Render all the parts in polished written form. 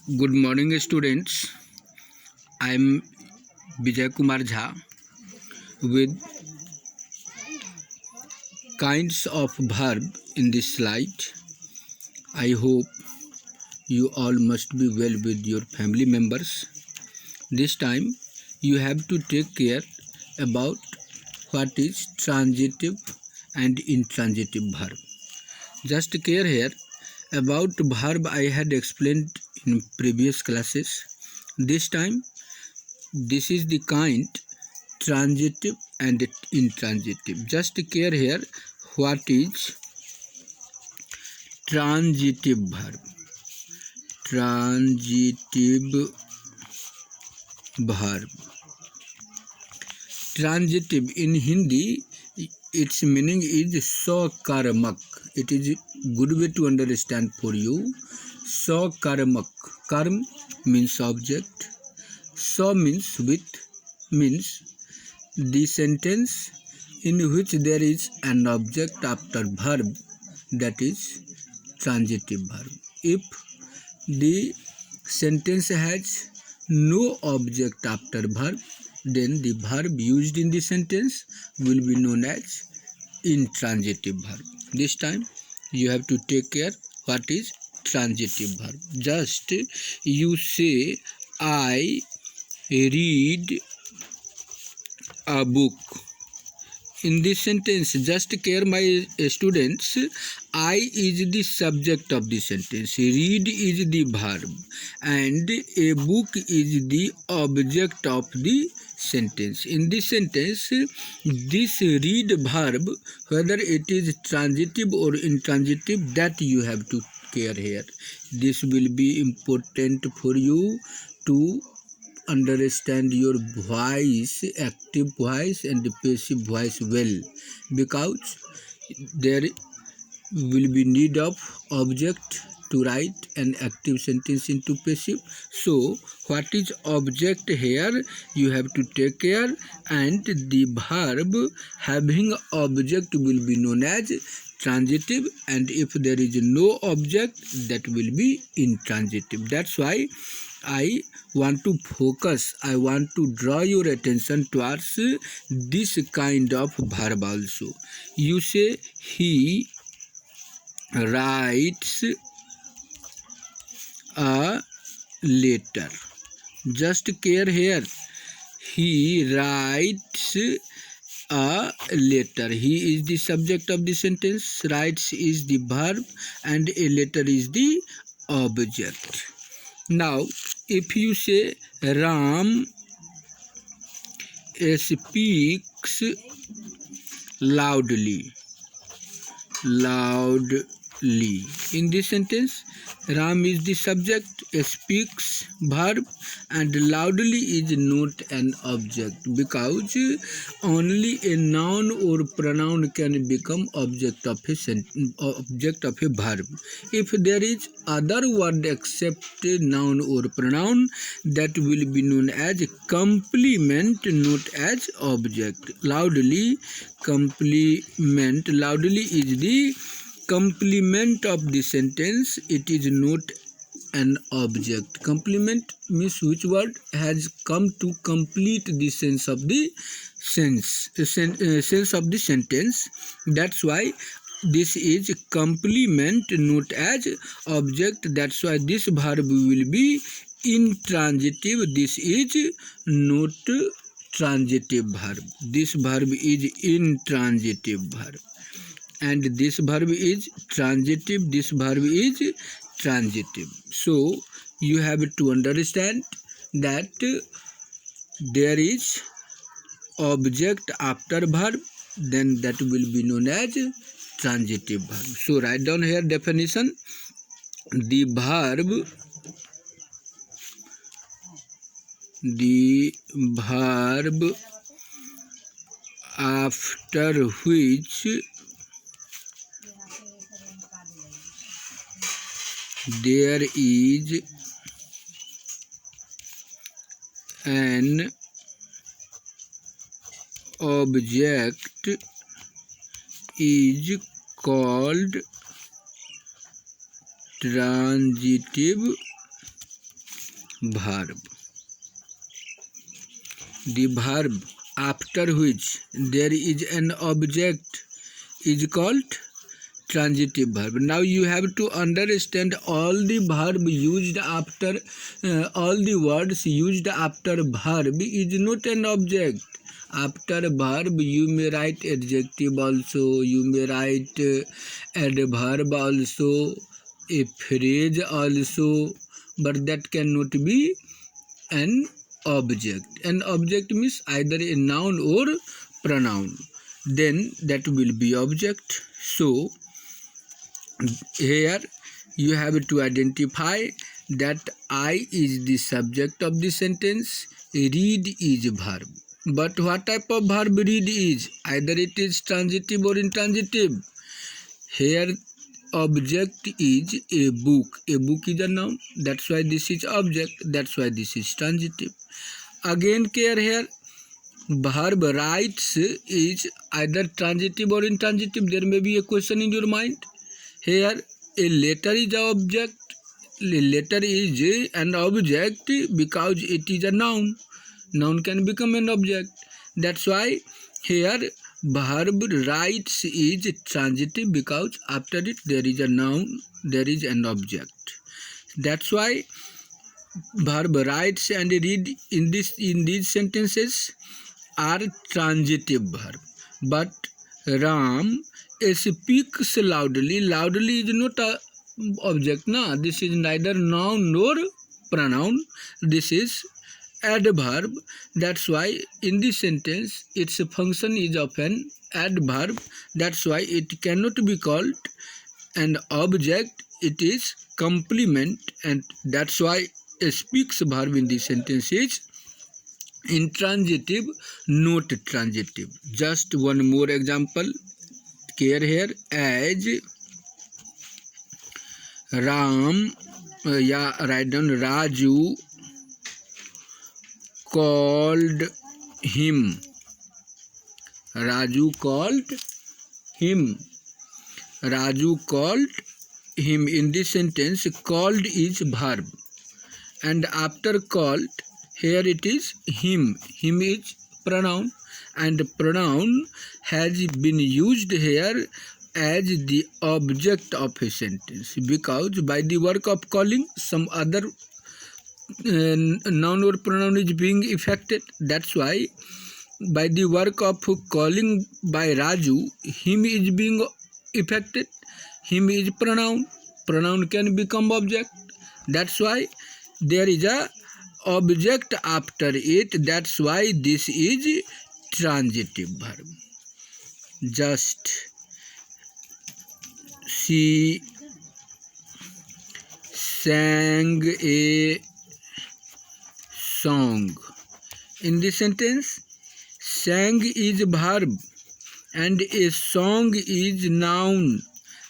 Good morning, students. I am Vijay Kumar Jha with kinds of verb in this slide. I hope you all must be well with your family members. This time you have to take care about what is transitive and intransitive verb. Just care here about verb I had explained in previous classes. This time this is the kind transitive and intransitive. Just care here what is transitive verb. Transitive verb. Transitive in Hindi, its meaning is sakarmak. It is a good way to understand for you. Sakarmak. Karm means object. Sa means with, means the sentence in which there is an object after verb, that is transitive verb. If the sentence has no object after verb, then the verb used in the sentence will be known as intransitive verb. This time you have to take care what is transitive verb. Just you say, I read a book. In this sentence, just care my students, I is the subject of the sentence, read is the verb, and a book is the object of the sentence. In this sentence, this read verb, whether it is transitive or intransitive, that you have to care here. This will be important for you to understand your voice, active voice and passive voice well, because there will be need of object to write an active sentence into passive. So what is object here, you have to take care, and the verb having object will be known as transitive, and if there is no object, that will be intransitive. That's why I want to focus, I want to draw your attention towards this kind of verb also. You say, he writes a letter. Just care here. He writes a letter. He is the subject of the sentence, writes is the verb, and a letter is the object. Now, if you say Ram speaks loudly, in this sentence, Ram is the subject, speaks verb, and loudly is not an object, because only a noun or pronoun can become object of a verb. If there is other word except noun or pronoun, that will be known as complement, not as object. Loudly, complement. Loudly is the complement of the sentence, it is not an object. Complement means which word has come to complete the sense of the sense of the sentence. That's why this is complement, not as object. That's why this verb will be intransitive. This is not transitive verb. This verb is intransitive verb, and this verb is transitive, this verb is transitive. So you have to understand that there is object after verb, then that will be known as transitive verb. So write down here definition. The verb after which there is an object is called transitive verb. The verb after which there is an object is called transitive verb. Now you have to understand all the verb used after all the words used after verb is not an object. After verb you may write adjective also, you may write adverb also, a phrase also, but that cannot be an object. An object means either a noun or pronoun, then that will be object. So here you have to identify that I is the subject of the sentence, read is verb. But what type of verb read is? Either it is transitive or intransitive. Here object is a book. A book is a noun, that's why this is object, that's why this is transitive. Again care here, verb writes is either transitive or intransitive. There may be a question in your mind. Here a letter is an object. A letter is an object because it is a noun. Noun can become an object. That's why here verb writes is transitive because after it there is a noun, there is an object. That's why verb writes and read in these sentences are transitive verb. But Ram speaks loudly. Loudly is not a object, na. This is neither noun nor pronoun. This is adverb. That's why in this sentence its function is of an adverb. That's why it cannot be called an object. It is complement, and that's why a speaks verb in this sentence is intransitive, not transitive. Just one more example. Care here, as Ram, write down, Raju called him. Raju called him. Raju called him. In this sentence, called is verb, and after called, here it is him. Him is pronoun, and pronoun has been used here as the object of a sentence because by the work of calling some other noun or pronoun is being affected. That's why by the work of calling by Raju, him is being affected. Him is pronoun. Pronoun can become object. That's why there is a object after it. That's why this is transitive verb. Just she sang a song. In this sentence, sang is verb and a song is noun.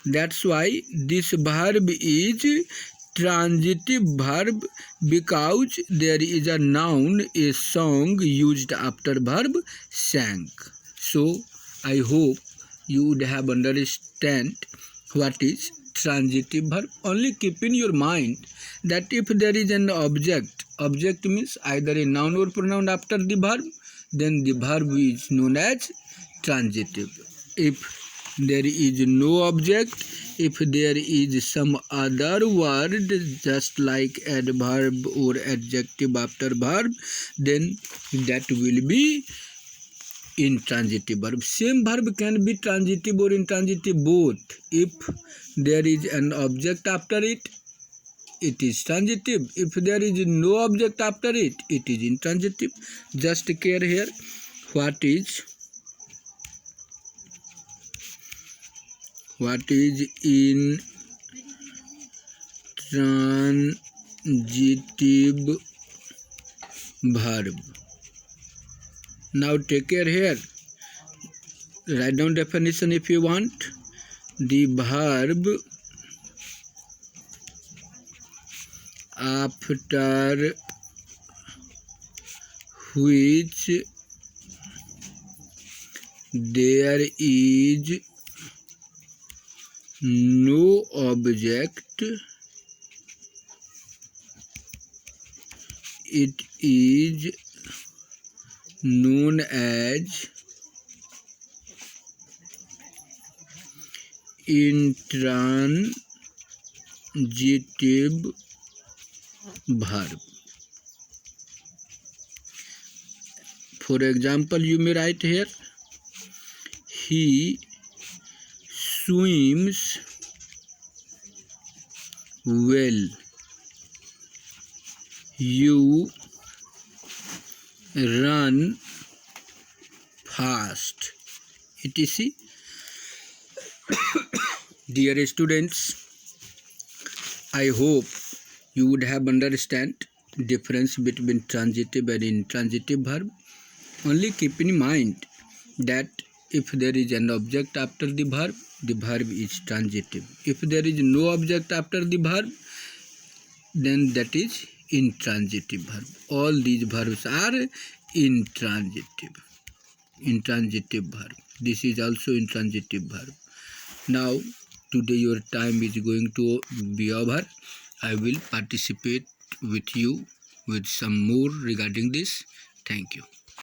That's why this verb is transitive verb because there is a noun, a song used after verb sang. So I hope you would have understand what is transitive verb. Only keep in your mind that if there is an object means either a noun or pronoun after the verb, then the verb is known as transitive. If there is no object, if there is some other word just like adverb or adjective after verb, then that will be intransitive verb. Same verb can be transitive or intransitive both. If there is an object after it, it is transitive. If there is no object after it, it is intransitive. Just care here, what is intransitive verb. Now take care here. Write down definition if you want. The verb after which there is no object it is known as intransitive verb. For example, you may write here, he swims well. You run fast, etc. Dear students, I hope you would have understand difference between transitive and intransitive verb. Only keep in mind that if there is an object after the verb is transitive. If there is no object after the verb, then that is intransitive verb. All these verbs are intransitive verb. This is also intransitive verb. Now, today your time is going to be over. I will participate with you with some more regarding this. Thank you.